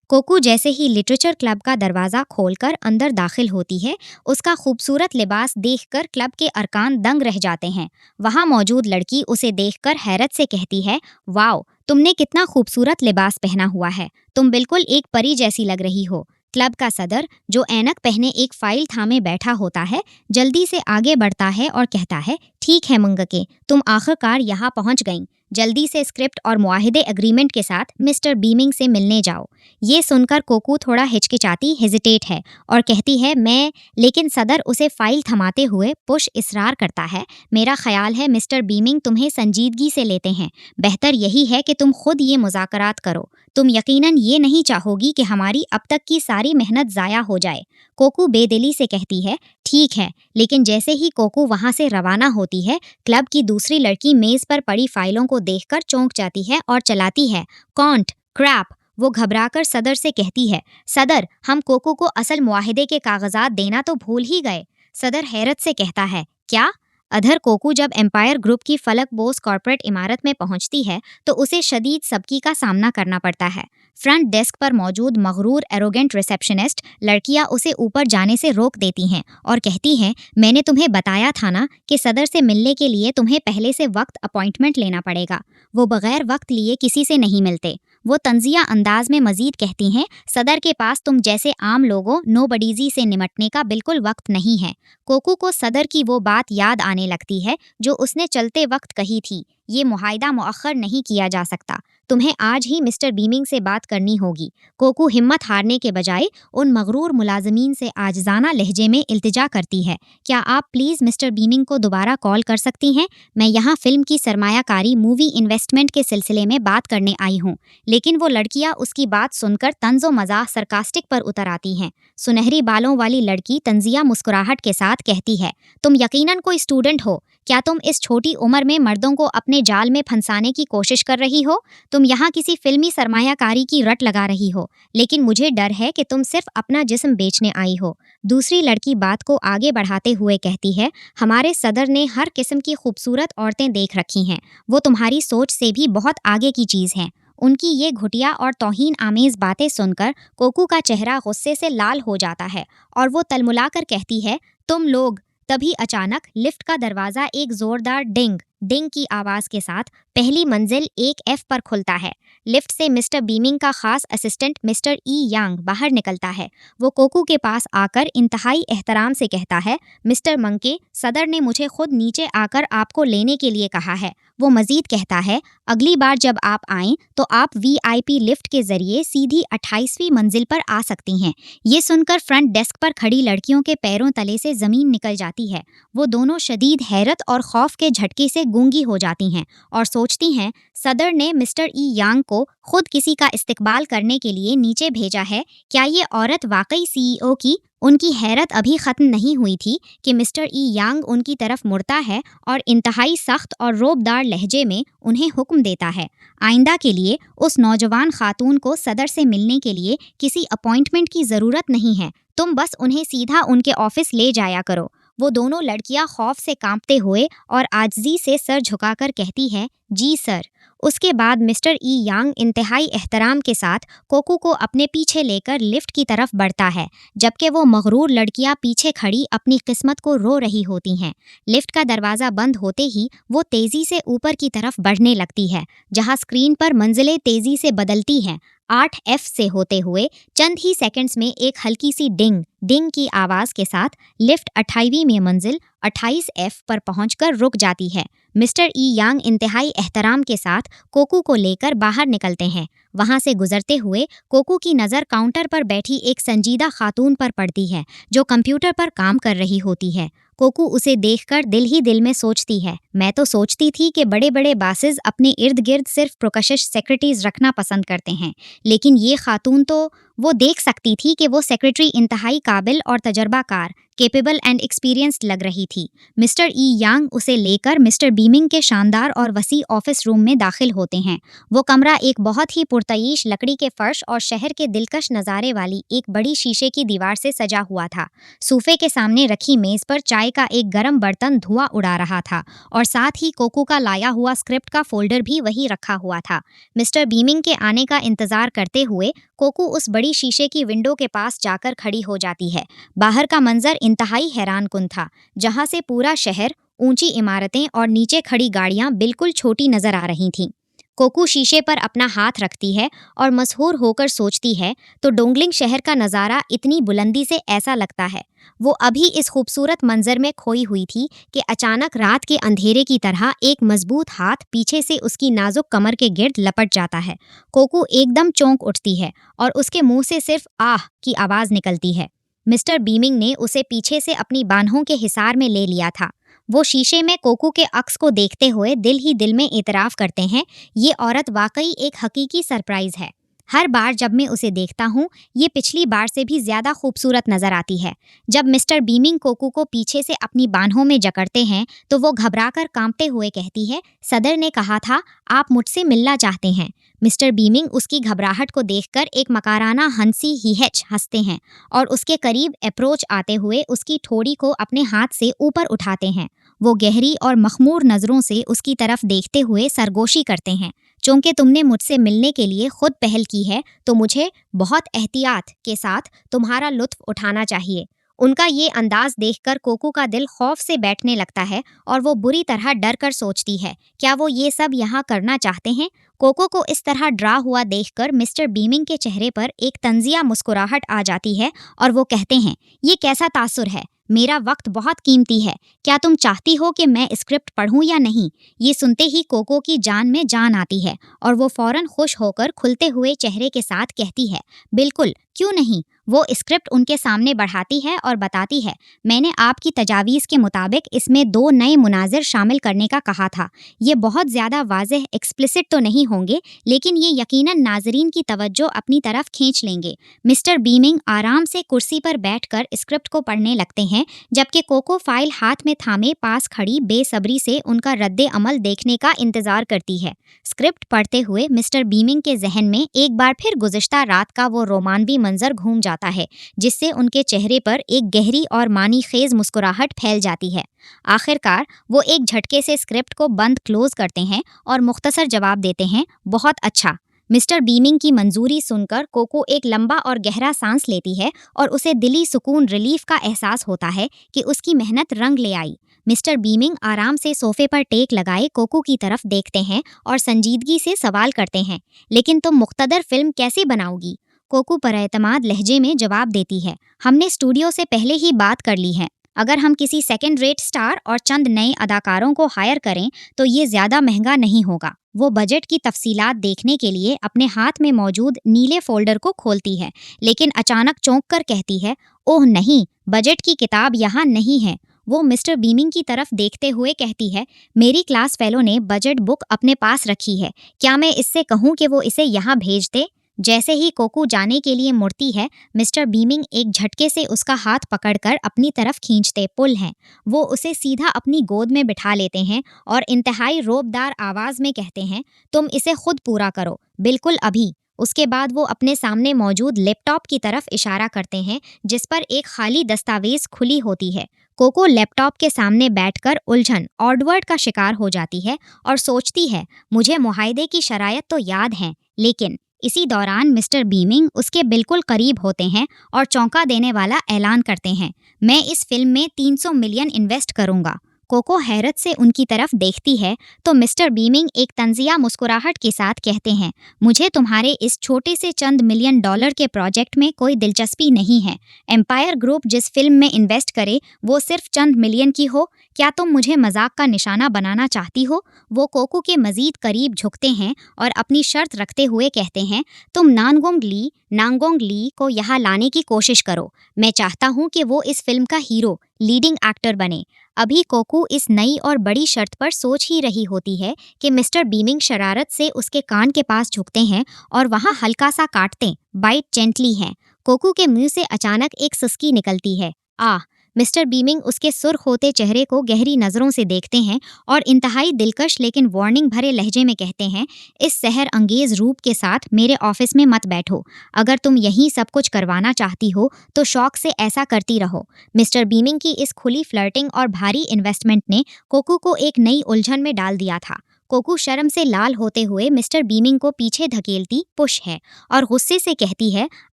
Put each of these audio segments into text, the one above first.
Cuckoo जैसे ही literature club का दरवाज़ा खोलकर अंदर दाखिल होती है, उसका खूबसूरत लिबास देखकर क्लब के अरकान दंग रह जाते हैं। वहाँ मौजूद लड़की उसे देखकर हैरत से कहती है, वाओ, तुमने कितना खूबसूरत लिबास पहना हुआ है। तुम बिल्कुल एक परी जैसी लग रही हो। क्लब का सदर, जो ऐनक पहने एक फाइल थामे बैठा होता है, जल्दी से आगे बढ़ता है और कहता है, ठीक है मंगके, तुम आखिरकार यहाँ पहुँच गईं। जल्दी से स्क्रिप्ट और मुआहिदे एग्रीमेंट के साथ मिस्टर बीमिंग से मिलने जाओ। ये सुनकर कोकू थोड़ा हिचकिचाती हेजिटेट है और कहती है, मैं, लेकिन सदर उसे फाइल थमाते हुए पुश इसरार करता है, मेरा ख्याल है मिस्टर बीमिंग तुम्हें संजीदगी से लेते हैं। बेहतर यही है कि तुम खुद ये मुज़ाकरात करो। तुम यकीनन ये नहीं चाहोगी कि हमारी अब तक की सारी मेहनत ज़ाया हो जाए। कोकू बेदिली से कहती है, ठीक है। लेकिन जैसे ही कोकू वहाँ से रवाना होती है, क्लब की दूसरी लड़की मेज़ पर पड़ी फाइलों को देखकर चौंक जाती है और चलाती है, कॉन्ट, क्रैप। वो घबराकर सदर से कहती है, सदर, हम कोकू को असल मुआहिदे के कागजात देना तो भूल ही गए। सदर हैरत से कहता है, क्या? अधर कोकू जब एम्पायर ग्रुप की फलक बोस कॉर्पोरेट इमारत में पहुंचती है तो उसे शदीद सबकी का सामना करना पड़ता है। फ्रंट डेस्क पर मौजूद मगरूर एरोगेंट रिसेप्शनिस्ट लड़कियां उसे ऊपर जाने से रोक देती हैं और कहती हैं, मैंने तुम्हें बताया था ना कि सदर से मिलने के लिए तुम्हें पहले से वक्त अपॉइंटमेंट लेना पड़ेगा। वो बगैर वक्त लिए किसी से नहीं मिलते। वो तंजिया अंदाज में मजीद कहती हैं, सदर के पास तुम जैसे आम लोगों नोबडीजी से निमटने का बिल्कुल वक्त नहीं है। कोकू को सदर की वो बात याद आने लगती है जो उसने चलते वक्त कही थी, ये मुआहिदा मुअख्खर नहीं किया जा सकता। तुम्हें आज ही मिस्टर बीमिंग से बात करनी होगी। कोकू हिम्मत हारने के बजाय उन मगरूर मुलाजमीन से आजजाना लहजे में इल्तिजा करती है, क्या आप प्लीज़ मिस्टर बीमिंग को दोबारा कॉल कर सकती हैं? मैं यहाँ फिल्म की सरमायाकारी मूवी इन्वेस्टमेंट के सिलसिले में बात करने आई हूँ। लेकिन वो लड़कियाँ उसकी बात सुनकर तंज़ो मज़ाह सरकास्टिक पर उतर आती हैं। सुनहरी बालों वाली लड़की तंजिया मुस्कुराहट के साथ कहती है, तुम यकीनन कोई स्टूडेंट हो। क्या तुम इस छोटी उम्र में मर्दों को अपने जाल में फंसाने की कोशिश कर रही हो? तुम यहाँ किसी फिल्मी सरमायाकारी की रट लगा रही हो, लेकिन मुझे डर है कि तुम सिर्फ अपना जिस्म बेचने आई हो। दूसरी लड़की बात को आगे बढ़ाते हुए कहती है, हमारे सदर ने हर किस्म की खूबसूरत औरतें देख रखी हैं। वो तुम्हारी सोच से भी बहुत आगे की चीज़ हैं। उनकी ये घुटिया और तौहीन आमेज बातें सुनकर कोकू का चेहरा गुस्से से लाल हो जाता है और वो तलमुलाकर कहती है, तुम लोग। तभी अचानक लिफ्ट का दरवाज़ा एक ज़ोरदार डिंग डिंग की आवाज़ के साथ पहली मंजिल 1F पर खुलता है। लिफ्ट से मिस्टर बीमिंग का खास असिस्टेंट मिस्टर ई यांग बाहर निकलता है। वो कोकू के पास आकर इंतहाई एहतराम से कहता है, मिस्टर मंके, सदर ने मुझे खुद नीचे आकर आपको लेने के लिए कहा है। वो मजीद कहता है, अगली बार जब आप आएं तो आप VIP लिफ्ट के जरिए सीधी 28वीं मंजिल पर आ सकती हैं। ये सुनकर फ्रंट डेस्क पर खड़ी लड़कियों के पैरों तले से ज़मीन निकल जाती है। वो दोनों शदीद हैरत और खौफ के झटके से गूंगी हो जाती हैं और सोचती हैं, सदर ने मिस्टर ई यांग को खुद किसी का इस्तकबाल करने के लिए नीचे भेजा है। क्या ये औरत वाकई CEO की? उनकी हैरत अभी ख़त्म नहीं हुई थी कि मिस्टर ई यांग उनकी तरफ मुड़ता है और इंतहाई सख्त और रोबदार लहजे में उन्हें हुक्म देता है, आइंदा के लिए उस नौजवान खातून को सदर से मिलने के लिए किसी अपॉइंटमेंट की ज़रूरत नहीं है। तुम बस उन्हें सीधा उनके ऑफिस ले जाया करो। वो दोनों लड़कियां खौफ से कांपते हुए और आजिज़ी से सर झुकाकर कहती है, जी सर। उसके बाद मिस्टर ई यांग इंतहाई एहतराम के साथ कोकू को अपने पीछे लेकर लिफ्ट की तरफ बढ़ता है, जबकि वो मगरूर लड़कियां पीछे खड़ी अपनी किस्मत को रो रही होती हैं। लिफ्ट का दरवाज़ा बंद होते ही वो तेज़ी से ऊपर की तरफ बढ़ने लगती है, जहां स्क्रीन पर मंजिलें तेज़ी से बदलती हैं। 8F से होते हुए चंद ही सेकंड्स में एक हल्की सी डिंग डिंग की आवाज़ के साथ लिफ्ट 28वीं मंजिल 28F पर पहुंचकर रुक जाती है। मिस्टर ई यांग इंतहाई एहतराम के साथ कोकू को लेकर बाहर निकलते हैं। वहां से गुजरते हुए कोकू की नज़र काउंटर पर बैठी एक संजीदा खातून पर पड़ती है जो कंप्यूटर पर काम कर रही होती है। कोकू उसे देखकर दिल ही दिल में सोचती है, मैं तो सोचती थी कि बड़े बड़े बासेस अपने इर्द गिर्द सिर्फ प्रोकशिश सेक्रेटरीज रखना पसंद करते हैं, लेकिन ये खातून तो वो देख सकती थी कि वो सेक्रेटरी इंतहाई काबिल और तजर्बाकार, केपेबल एंड एक्सपीरियंस्ड लग रही थी। मिस्टर ई यांग उसे लेकर मिस्टर बीमिंग के शानदार और वसी ऑफिस रूम में दाखिल होते हैं। वो कमरा एक बहुत ही पुरतईश लकड़ी के फर्श और शहर के दिलकश नज़ारे वाली एक बड़ी शीशे की दीवार से सजा हुआ था। सूफे के सामने रखी मेज़ पर चाय का एक गर्म बर्तन धुआं उड़ा रहा था और साथ ही कोकू का लाया हुआ स्क्रिप्ट का फोल्डर भी वही रखा हुआ था। मिस्टर बीमिंग के आने का इंतज़ार करते हुए कोकू उस बड़ी शीशे की विंडो के पास जाकर खड़ी हो जाती है। बाहर का मंजर इंतहाई हैरानकुन था, जहां से पूरा शहर, ऊंची इमारतें और नीचे खड़ी गाड़ियां बिल्कुल छोटी नजर आ रही थीं। कोकू शीशे पर अपना हाथ रखती है और मसहूर होकर सोचती है, तो डोंगलिंग शहर का नज़ारा इतनी बुलंदी से ऐसा लगता है वो अभी इस खूबसूरत मंजर में खोई हुई थी कि अचानक रात के अंधेरे की तरह एक मजबूत हाथ पीछे से उसकी नाजुक कमर के गिर्द लपट जाता है। कोकू एकदम चौंक उठती है और उसके मुंह से सिर्फ आह की आवाज़ निकलती है। मिस्टर बीमिंग ने उसे पीछे से अपनी बाहों के हिसार में ले लिया था। वो शीशे में कोकू के अक्स को देखते हुए दिल ही दिल में इतराफ़ करते हैं, ये औरत वाकई एक हकीकी सरप्राइज़ है। हर बार जब मैं उसे देखता हूँ, ये पिछली बार से भी ज़्यादा खूबसूरत नज़र आती है। जब मिस्टर बीमिंग कोकू को पीछे से अपनी बाहों में जकड़ते हैं, तो वो घबराकर कांपते हुए कहती है, सदर ने कहा था आप मुझसे मिलना चाहते हैं। मिस्टर बीमिंग उसकी घबराहट को देखकर एक मकाराना हंसी हिहेच हंसते हैं और उसके करीब अप्रोच आते हुए उसकी ठोड़ी को अपने हाथ से ऊपर उठाते हैं। वो गहरी और मखमूर नज़रों से उसकी तरफ देखते हुए सरगोशी करते हैं, चूंकि तुमने मुझसे मिलने के लिए खुद पहल की है, तो मुझे बहुत एहतियात के साथ तुम्हारा लुत्फ उठाना चाहिए। उनका ये अंदाज देखकर कोकू का दिल खौफ से बैठने लगता है और वो बुरी तरह डर कर सोचती है, क्या वो ये सब यहाँ करना चाहते हैं? कोको को इस तरह डरा हुआ देखकर मिस्टर बीमिंग के चेहरे पर एक तंजिया मुस्कुराहट आ जाती है और वो कहते हैं, ये कैसा तासुर है, मेरा वक्त बहुत कीमती है, क्या तुम चाहती हो कि मैं स्क्रिप्ट पढ़ूं या नहीं? ये सुनते ही कोको की जान में जान आती है और वो फौरन खुश होकर खुलते हुए चेहरे के साथ कहती है, बिल्कुल, क्यों नहीं। वो स्क्रिप्ट उनके सामने बढ़ाती है और बताती है, मैंने आपकी तजावीज़ के मुताबिक इसमें 2 नए मुनाजिर शामिल करने का कहा था। ये बहुत ज़्यादा वाज़ेह एक्सप्लिसिट तो नहीं होंगे, लेकिन ये यकीनन नाजरीन की तवज्जो अपनी तरफ खींच लेंगे। मिस्टर बीमिंग आराम से कुर्सी पर बैठकर स्क्रिप्ट को पढ़ने लगते हैं, जबकि कोको फाइल हाथ में थामे पास खड़ी बेसब्री से उनका रद्दे अमल देखने का इंतजार करती है। स्क्रिप्ट पढ़ते हुए मिस्टर बीमिंग के जहन में एक बार फिर गुज़िश्ता रात का वो रोमानवी मंजर घूम जाता है, जिससे उनके चेहरे पर एक गहरी और मानी खेज मुस्कुराहट फैल जाती है। आखिरकार वो एक झटके से स्क्रिप्ट को बंद क्लोज करते हैं और मुख्तसर जवाब देते हैं, बहुत अच्छा। मिस्टर बीमिंग की मंजूरी सुनकर कोको एक लंबा और गहरा सांस लेती है और उसे दिली सुकून रिलीफ का एहसास होता है कि उसकी मेहनत रंग ले आई। मिस्टर बीमिंग आराम से सोफे पर टेक लगाए कोको की तरफ देखते हैं और संजीदगी से सवाल करते हैं, लेकिन तुम मुख्तदर फिल्म कैसे बनाओगी? कोको परेतमाद लहजे में जवाब देती है, हमने स्टूडियो से पहले ही बात कर ली है। अगर हम किसी सेकंड रेट स्टार और चंद नए अदाकारों को हायर करें तो ये ज़्यादा महंगा नहीं होगा। वो बजट की तफसीलात देखने के लिए अपने हाथ में मौजूद नीले फोल्डर को खोलती है, लेकिन अचानक चौंक कर कहती है, ओह नहीं, बजट की किताब यहाँ नहीं है। वो मिस्टर बीमिंग की तरफ देखते हुए कहती है, मेरी क्लास फेलो ने बजट बुक अपने पास रखी है, क्या मैं इससे कहूँ कि वो इसे यहाँ भेज दे? जैसे ही कोको जाने के लिए मुड़ती है, मिस्टर बीमिंग एक झटके से उसका हाथ पकड़कर अपनी तरफ खींचते पुल हैं। वो उसे सीधा अपनी गोद में बिठा लेते हैं और इंतहाई रोबदार आवाज़ में कहते हैं, तुम इसे खुद पूरा करो, बिल्कुल अभी। उसके बाद वो अपने सामने मौजूद लैपटॉप की तरफ इशारा करते हैं, जिस पर एक खाली दस्तावेज खुली होती है। कोको लैपटॉप के सामने बैठकर उलझन ऑडवर्ड का शिकार हो जाती है और सोचती है, मुझे मुआहदे की शरायत तो याद हैं, लेकिन इसी दौरान मिस्टर बीमिंग उसके बिल्कुल करीब होते हैं और चौंका देने वाला ऐलान करते हैं, मैं इस फिल्म में 300 मिलियन इन्वेस्ट करूंगा। कोको हैरत से उनकी तरफ देखती है तो मिस्टर बीमिंग एक तंजिया मुस्कुराहट के साथ कहते हैं, मुझे तुम्हारे इस छोटे से चंद मिलियन डॉलर के प्रोजेक्ट में कोई दिलचस्पी नहीं है। एम्पायर ग्रुप जिस फिल्म में इन्वेस्ट करे वो सिर्फ चंद मिलियन की हो, क्या तुम मुझे मजाक का निशाना बनाना चाहती हो? वो कोको के मजीद करीब झुकते हैं और अपनी शर्त रखते हुए कहते हैं, तुम नांगोंग ली को यहाँ लाने की कोशिश करो। मैं चाहता हूँ कि वो इस फिल्म का हीरो, लीडिंग एक्टर बने। अभी कोको इस नई और बड़ी शर्त पर सोच ही रही होती है कि मिस्टर बीमिंग शरारत से उसके कान के पास झुकते हैं और वहाँ हल्का सा काटते, बाइट जेंटली हैं। कोको के मुंह से अचानक एक सुस्की निकलती है, आह। मिस्टर बीमिंग उसके सुर्ख होते चेहरे को गहरी नज़रों से देखते हैं और इंतहाई दिलकश लेकिन वार्निंग भरे लहजे में कहते हैं, इस सहर अंगेज रूप के साथ मेरे ऑफिस में मत बैठो। अगर तुम यहीं सब कुछ करवाना चाहती हो तो शौक से ऐसा करती रहो। मिस्टर बीमिंग की इस खुली फ्लर्टिंग और भारी इन्वेस्टमेंट ने कोको को एक नई उलझन में डाल दिया था। कोकू शर्म से लाल होते हुए मिस्टर बीमिंग को पीछे धकेलती पुश है और गुस्से से कहती है,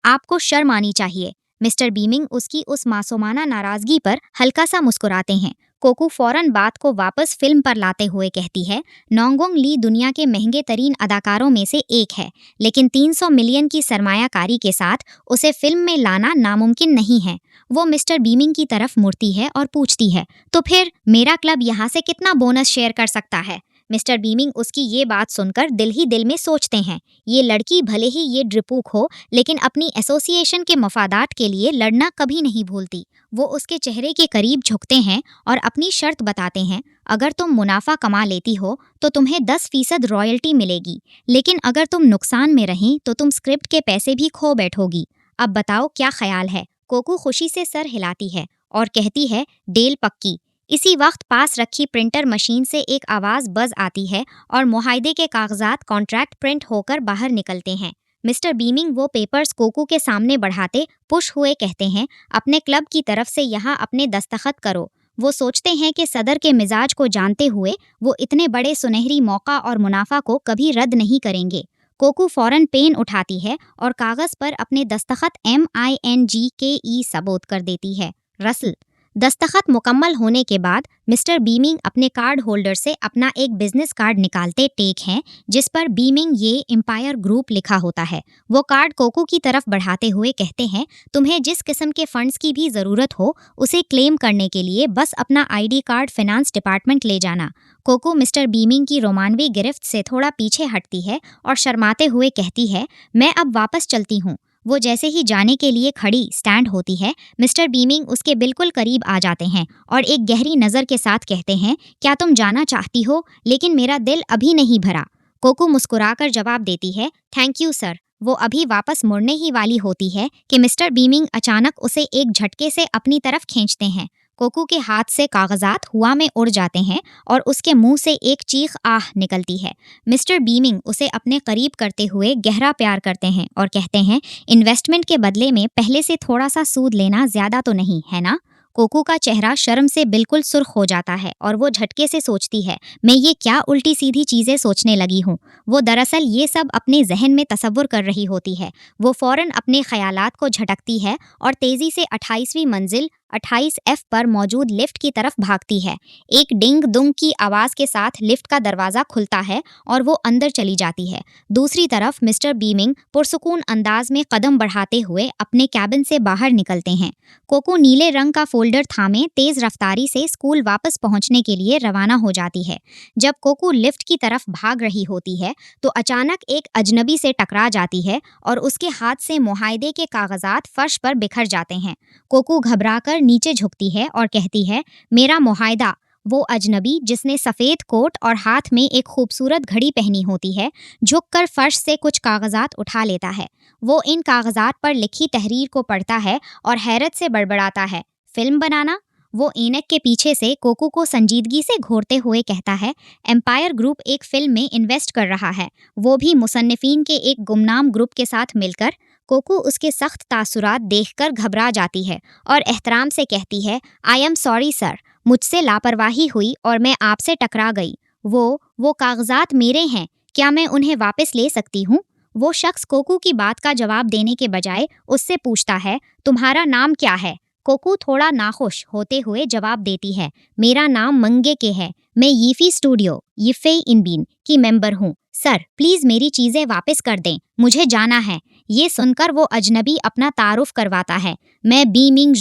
आपको शर्म आनी चाहिए। मिस्टर बीमिंग उसकी उस मासूमाना नाराजगी पर हल्का सा मुस्कुराते हैं। कोकू फौरन बात को वापस फिल्म पर लाते हुए कहती है, नोंगोंग ली दुनिया के महंगे तरीन अदाकारों में से एक है, लेकिन 300 मिलियन की सरमायाकारी के साथ उसे फिल्म में लाना नामुमकिन नहीं है। वो मिस्टर बीमिंग की तरफ मुड़ती है और पूछती है, तो फिर मेरा क्लब यहाँ से कितना बोनस शेयर कर सकता है? मिस्टर बीमिंग उसकी ये बात सुनकर दिल ही दिल में सोचते हैं, ये लड़की भले ही ये ड्रिपूक हो, लेकिन अपनी एसोसिएशन के मफादात के लिए लड़ना कभी नहीं भूलती। वो उसके चेहरे के करीब झुकते हैं और अपनी शर्त बताते हैं, अगर तुम मुनाफा कमा लेती हो तो तुम्हें 10% रॉयल्टी मिलेगी, लेकिन अगर तुम नुकसान में रहीं तो तुम स्क्रिप्ट के पैसे भी खो बैठोगी। अब बताओ क्या ख्याल है? कोकू खुशी से सर हिलाती है और कहती है, डील पक्की। इसी वक्त पास रखी प्रिंटर मशीन से एक आवाज़ बज आती है और मुआहदे के कागजात कॉन्ट्रैक्ट प्रिंट होकर बाहर निकलते हैं। मिस्टर बीमिंग वो पेपर्स कोकू के सामने बढ़ाते पुश हुए कहते हैं, अपने क्लब की तरफ से यहाँ अपने दस्तखत करो। वो सोचते हैं कि सदर के मिजाज को जानते हुए वो इतने बड़े सुनहरी मौका और मुनाफा को कभी रद्द नहीं करेंगे। कोकू फौरन पेन उठाती है और कागज़ पर अपने दस्तखत MINGKE सबूत कर देती है, रसल। दस्तखत मुकम्मल होने के बाद मिस्टर बीमिंग अपने कार्ड होल्डर से अपना एक बिजनेस कार्ड निकालते टेक हैं, जिस पर बीमिंग ये एम्पायर ग्रुप लिखा होता है। वो कार्ड कोकू की तरफ बढ़ाते हुए कहते हैं, तुम्हें जिस किस्म के फंड्स की भी ज़रूरत हो उसे क्लेम करने के लिए बस अपना ID कार्ड फिनांस डिपार्टमेंट ले जाना। कोकू मिस्टर बीमिंग की रोमानवी गिरफ्त से थोड़ा पीछे हटती है और शर्माते हुए कहती है, मैं अब वापस चलती हूँ। वो जैसे ही जाने के लिए खड़ी स्टैंड होती है, मिस्टर बीमिंग उसके बिल्कुल करीब आ जाते हैं और एक गहरी नज़र के साथ कहते हैं, क्या तुम जाना चाहती हो? लेकिन मेरा दिल अभी नहीं भरा। कोकू मुस्कुराकर जवाब देती है, थैंक यू सर। वो अभी वापस मुड़ने ही वाली होती है कि मिस्टर बीमिंग अचानक उसे एक झटके से अपनी तरफ खींचते हैं। कोकू के हाथ से कागजात हुआ में उड़ जाते हैं और उसके मुंह से एक चीख आह निकलती है। मिस्टर बीमिंग उसे अपने करीब करते हुए गहरा प्यार करते हैं और कहते हैं, इन्वेस्टमेंट के बदले में पहले से थोड़ा सा सूद लेना ज्यादा तो नहीं है ना? कोकू का चेहरा शर्म से बिल्कुल सुर्ख हो जाता है और वो झटके से सोचती है, मैं ये क्या उल्टी सीधी चीज़ें सोचने लगी हूँ। वो दरअसल ये सब अपने जहन में तसव्वुर कर रही होती है। वो फौरन अपने ख्यालात को झटकती है और तेज़ी से 28वीं मंजिल 28F पर मौजूद लिफ्ट की तरफ भागती है। एक डिंग दुंग की आवाज़ के साथ लिफ्ट का दरवाज़ा खुलता है और वो अंदर चली जाती है। दूसरी तरफ मिस्टर बीमिंग पुरसुकून अंदाज में कदम बढ़ाते हुए अपने कैबिन से बाहर निकलते हैं। कोको नीले रंग का फोल्डर थामे तेज़ रफ्तारी से स्कूल वापस पहुंचने के लिए रवाना हो जाती है। जब कोको लिफ्ट की तरफ भाग रही होती है तो अचानक एक अजनबी से टकरा जाती है और उसके हाथ से मुआहदे के कागजात फर्श पर बिखर जाते हैं। कोको घबराकर नीचे झुकती है और कहती है, मेरा मुआहदा। वो अजनबी जिसने सफ़ेद कोट और हाथ में एक खूबसूरत घड़ी पहनी होती है, झुककर फर्श से कुछ कागजात उठा लेता है। वो इन कागजात पर लिखी तहरीर को पढ़ता है और हैरत से बड़बड़ाता है, फिल्म बनाना? वो ऐनक के पीछे से कोकू को संजीदगी से घूरते हुए कहता है, एम्पायर ग्रुप एक फिल्म में इन्वेस्ट कर रहा है, वो भी मुसन्निफीन के एक गुमनाम ग्रुप के साथ मिलकर। कोकू उसके सख्त तासुरात देखकर घबरा जाती है और एहतराम से कहती है, आई एम सॉरी सर, मुझसे लापरवाही हुई और मैं आपसे टकरा गई। वो कागजात मेरे हैं, क्या मैं उन्हें वापस ले सकती हूँ? वो शख्स कोकू की बात का जवाब देने के बजाय उससे पूछता है, तुम्हारा नाम क्या है? कोकू थोड़ा नाखुश होते हुए जवाब देती है, मेरा नाम मंगे के है, मैं यीफी स्टूडियो यिफे इनबीन की मेंबर हूँ। सर प्लीज़ मेरी चीज़ें वापस कर दें, मुझे जाना है। ये सुनकर वो अजनबी अपना तारुफ करवाता है, मैं बीमिंग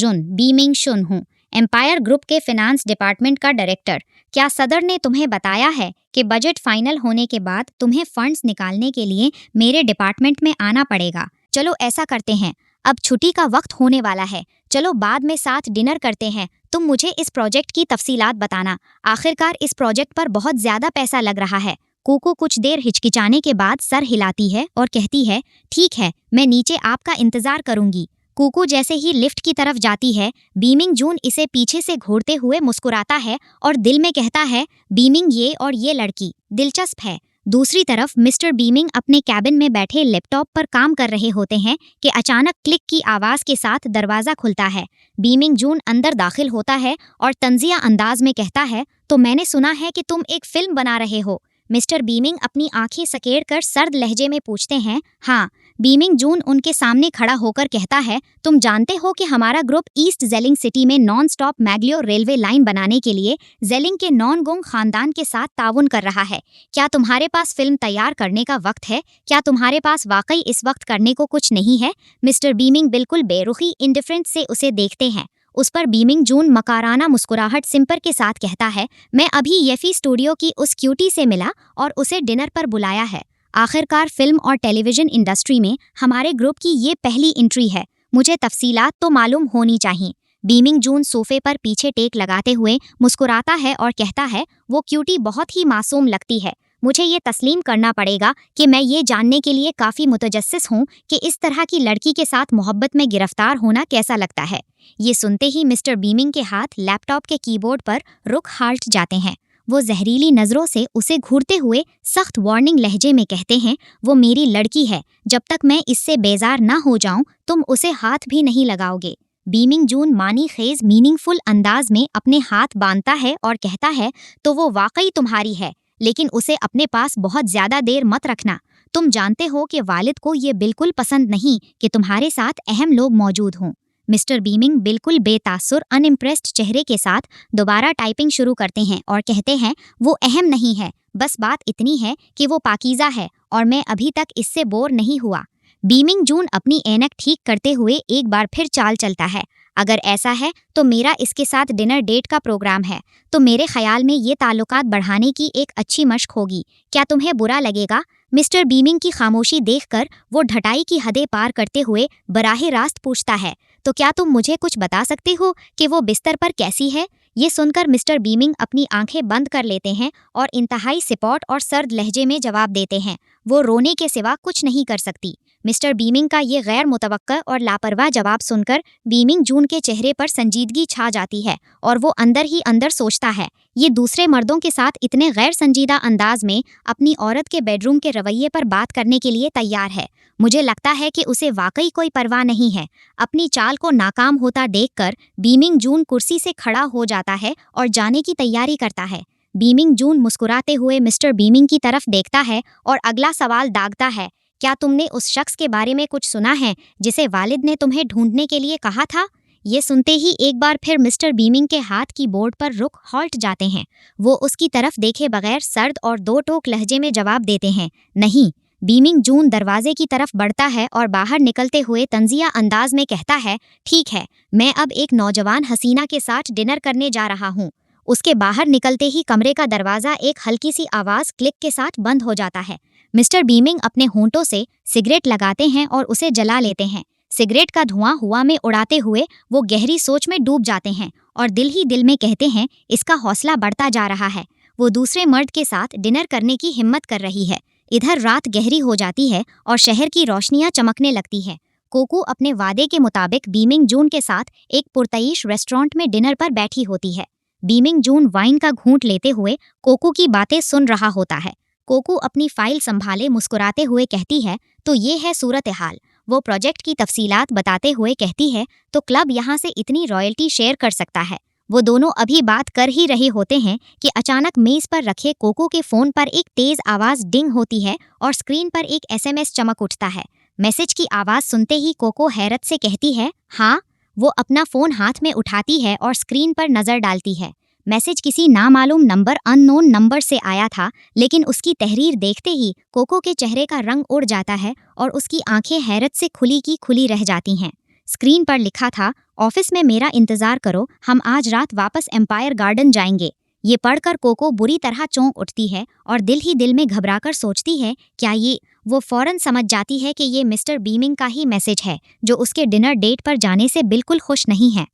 शुन हूँ, एम्पायर ग्रुप के फिनांस डिपार्टमेंट का डायरेक्टर। क्या सदर ने तुम्हें बताया है कि बजट फाइनल होने के बाद तुम्हें फंड्स निकालने के लिए मेरे डिपार्टमेंट में आना पड़ेगा? चलो ऐसा करते हैं, अब छुट्टी का वक्त होने वाला है, चलो बाद में साथ डिनर करते हैं। तुम मुझे इस प्रोजेक्ट की तफसीलात बताना। आखिरकार इस प्रोजेक्ट पर बहुत ज़्यादा पैसा लग रहा है। कोको कुछ देर हिचकिचाने के बाद सर हिलाती है और कहती है, ठीक है, मैं नीचे आपका इंतज़ार करूंगी। कोको जैसे ही लिफ्ट की तरफ जाती है, बीमिंग जून इसे पीछे से घूरते हुए मुस्कुराता है और दिल में कहता है, बीमिंग ये और ये लड़की दिलचस्प है। दूसरी तरफ मिस्टर बीमिंग अपने कैबिन में बैठे लैपटॉप पर काम कर रहे होते हैं कि अचानक क्लिक की आवाज़ के साथ दरवाज़ा खुलता है। बीमिंग जून अंदर दाखिल होता है और तंजिया अंदाज में कहता है, तो मैंने सुना है कि तुम एक फिल्म बना रहे हो। मिस्टर बीमिंग अपनी आंखें सकेड़ कर सर्द लहजे में पूछते हैं। हाँ। बीमिंग जून उनके सामने खड़ा होकर कहता है, तुम जानते हो कि हमारा ग्रुप ईस्ट जेलिंग सिटी में नॉन स्टॉप मैग्लियो रेलवे लाइन बनाने के लिए जेलिंग के नॉन गोंग खानदान के साथ ताउन कर रहा है। क्या तुम्हारे पास फिल्म तैयार करने का वक्त है? क्या तुम्हारे पास वाकई इस वक्त करने को कुछ नहीं है? मिस्टर बीमिंग बिल्कुल बेरुखी इंडिफरेंट से उसे देखते हैं। उस पर बीमिंग जून मकाराना मुस्कुराहट सिंपर के साथ कहता है, मैं अभी येफी स्टूडियो की उस क्यूटी से मिला और उसे डिनर पर बुलाया है। आखिरकार फिल्म और टेलीविजन इंडस्ट्री में हमारे ग्रुप की ये पहली एंट्री है। मुझे तफसीलात तो मालूम होनी चाहिए। बीमिंग जून सोफे पर पीछे टेक लगाते हुए मुस्कुराता है और कहता है, वो क्यूटी बहुत ही मासूम लगती है। मुझे ये तस्लीम करना पड़ेगा कि मैं ये जानने के लिए काफ़ी मुतजस्सिस हूँ कि इस तरह की लड़की के साथ मोहब्बत में गिरफ्तार होना कैसा लगता है। ये सुनते ही मिस्टर बीमिंग के हाथ लैपटॉप के कीबोर्ड पर रुक हाल्ट जाते हैं। वो जहरीली नज़रों से उसे घूरते हुए सख्त वार्निंग लहजे में कहते हैं, वो मेरी लड़की है। जब तक मैं इससे बेजार ना हो जाऊं तुम उसे हाथ भी नहीं लगाओगे। बीमिंग जून मानी खेज मीनिंगफुल अंदाज में अपने हाथ बांधता है और कहता है, तो वो वाकई तुम्हारी है, लेकिन उसे अपने पास बहुत ज्यादा देर मत रखना। तुम जानते हो कि वालिद को ये बिल्कुल पसंद नहीं कि तुम्हारे साथ अहम लोग मौजूद हों। मिस्टर बीमिंग बिल्कुल बेतासुर अनइम्प्रेस्ड चेहरे के साथ दोबारा टाइपिंग शुरू करते हैं और कहते हैं, वो अहम नहीं है, बस बात इतनी है कि वो पाकीज़ा है और मैं अभी तक इससे बोर नहीं हुआ। बीमिंग जून अपनी ऐनक ठीक करते हुए एक बार फिर चाल चलता है। अगर ऐसा है तो मेरा इसके साथ डिनर डेट का प्रोग्राम है, तो मेरे ख्याल में ये ताल्लुकात बढ़ाने की एक अच्छी मशक होगी। क्या तुम्हें बुरा लगेगा? मिस्टर बीमिंग की खामोशी देखकर वो ढटाई की हदें पार करते हुए बराह रास्त पूछता है, तो क्या तुम मुझे कुछ बता सकते हो कि वो बिस्तर पर कैसी है? ये सुनकर मिस्टर बीमिंग अपनी आंखें बंद कर लेते हैं और इंतहाई सिपौट और सर्द लहजे में जवाब देते हैं, वो रोने के सिवा कुछ नहीं कर सकती। मिस्टर बीमिंग का ये गैर मुतवक्का और लापरवाह जवाब सुनकर बीमिंग जून के चेहरे पर संजीदगी छा जाती है और वो अंदर ही अंदर सोचता है, ये दूसरे मर्दों के साथ इतने गैर संजीदा अंदाज में अपनी औरत के बेडरूम के रवैये पर बात करने के लिए तैयार है। मुझे लगता है कि उसे वाकई कोई परवाह नहीं है। अपनी चाल को नाकाम होता देखकर बीमिंग जून कुर्सी से खड़ा हो जाता है और जाने की तैयारी करता है। बीमिंग जून मुस्कुराते हुए मिस्टर बीमिंग की तरफ देखता है और अगला सवाल दागता है, क्या तुमने उस शख्स के बारे में कुछ सुना है जिसे वालिद ने तुम्हें ढूंढने के लिए कहा था? ये सुनते ही एक बार फिर मिस्टर बीमिंग के हाथ की बोर्ड पर रुक हॉल्ट जाते हैं। वो उसकी तरफ देखे बगैर सर्द और दो टोक लहजे में जवाब देते हैं, नहीं। बीमिंग जून दरवाजे की तरफ बढ़ता है और बाहर निकलते हुए तंजिया अंदाज में कहता है, ठीक है, मैं अब एक नौजवान हसीना के साथ डिनर करने जा रहा हूँ। उसके बाहर निकलते ही कमरे का दरवाज़ा एक हल्की सी आवाज़ क्लिक के साथ बंद हो जाता है। मिस्टर बीमिंग अपने होंठों से सिगरेट लगाते हैं और उसे जला लेते हैं। सिगरेट का धुआं हुआ में उड़ाते हुए वो गहरी सोच में डूब जाते हैं और दिल ही दिल में कहते हैं, इसका हौसला बढ़ता जा रहा है। वो दूसरे मर्द के साथ डिनर करने की हिम्मत कर रही है। इधर रात गहरी हो जाती है और शहर की रोशनियां चमकने लगती है। कोको अपने वादे के मुताबिक बीमिंग जून के साथ एक पुरतईश रेस्टोरेंट में डिनर पर बैठी होती है। बीमिंग जून वाइन का घूंट लेते हुए कोको की बातें सुन रहा होता है। कोको अपनी फाइल संभाले मुस्कुराते हुए कहती है, तो ये है सूरत हाल। वो प्रोजेक्ट की तफसीलात बताते हुए कहती है, तो क्लब यहाँ से इतनी रॉयल्टी शेयर कर सकता है। वो दोनों अभी बात कर ही रहे होते हैं कि अचानक मेज पर रखे कोको के फोन पर एक तेज आवाज डिंग होती है और स्क्रीन पर एक एसएमएस चमक उठता है। मैसेज की आवाज सुनते ही कोको हैरत से कहती है, हाँ। वो अपना फोन हाथ में उठाती है और स्क्रीन पर नजर डालती है। मैसेज किसी नामालूम नंबर अननोन नंबर से आया था, लेकिन उसकी तहरीर देखते ही कोको के चेहरे का रंग उड़ जाता है और उसकी आंखें हैरत से खुली की खुली रह जाती हैं। स्क्रीन पर लिखा था, ऑफिस में मेरा इंतजार करो, हम आज रात वापस एम्पायर गार्डन जाएंगे। ये पढ़कर कोको बुरी तरह चौंक उठती है और दिल ही दिल में घबराकर सोचती है, क्या ये। वो फौरन समझ जाती है कि ये मिस्टर बीमिंग का ही मैसेज है, जो उसके डिनर डेट पर जाने से बिल्कुल खुश नहीं है।